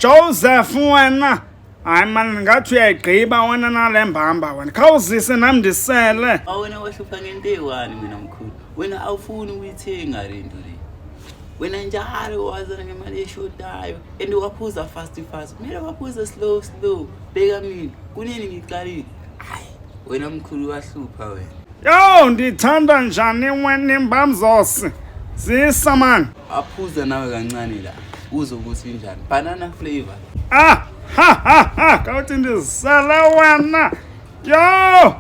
Joseph wena. Hayi man ngathi uyayigqiba wena nale mbamba wena. Khawuzise nami ndisele. Awena wahlupha ngento eyiwani mina mkhulu. Wena awufuni ukuyithenga lento le. Wena njalo wazana ngemali eshodayo and waphuza fast. Mina waphuza slow. Beka mina. Kunini ngiqalile? Hayi, wena mkhulu wahlupha wena. Yo, ndithanda njani wena imbamzosi? Zisa man. Aphuza nawe kancane la. Uzokuthi njani? Banana flavor. Kawuthi ndisele wena. Yo!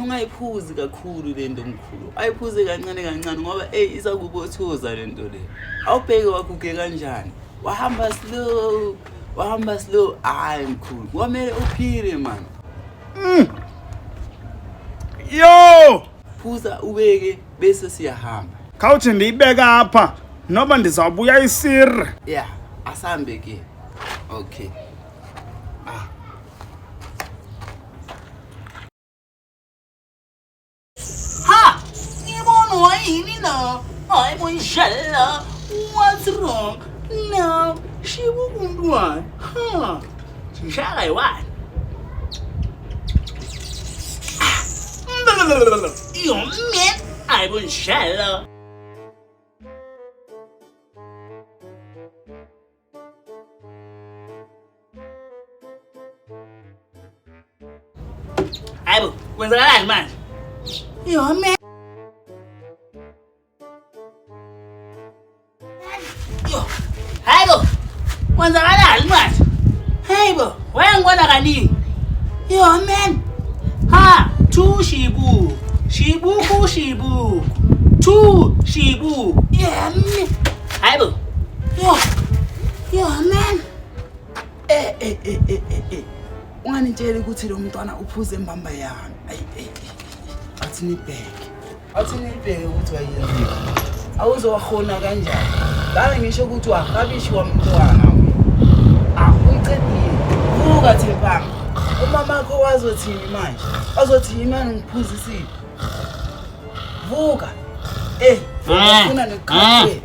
Ungayiphuzi kakhulu lento mkhulu. Ayiphuze kancane ngoba izakubothoza lento le. Awubheke waguge kanjani? Wahamba slow. Hayi mkhulu. Kwamele uphile man. Yo! Phuza ubeke bese siyahamba. Khawuthi ndiyibeka apha noba ndizawubuya isiri. Yeah, asambe ke. Okay. I want Shella. What's wrong? No, she won't want. Shall what? You mean I want Shella? Abu, when's the last man? You mean? Hayibo, kwenzakalani manje? Hayibo, wayengibona kaningi. Yo man. Two shibu. Two shibu. Yeah man. Hayibo. Yo man. Unganitshela ukuthi lo mntwana uphuze imbamba yami. Athi nibheke ukuthi wayini. Awuzowakhona kanjani? Dala ngisho ukuthi wakabishi wamntwana. Ucedile. Vuka Thempanga. Umama wakho wazothini manje? Wazothini manje ngiphuzisile? Vuka. Ufuna neqhawe.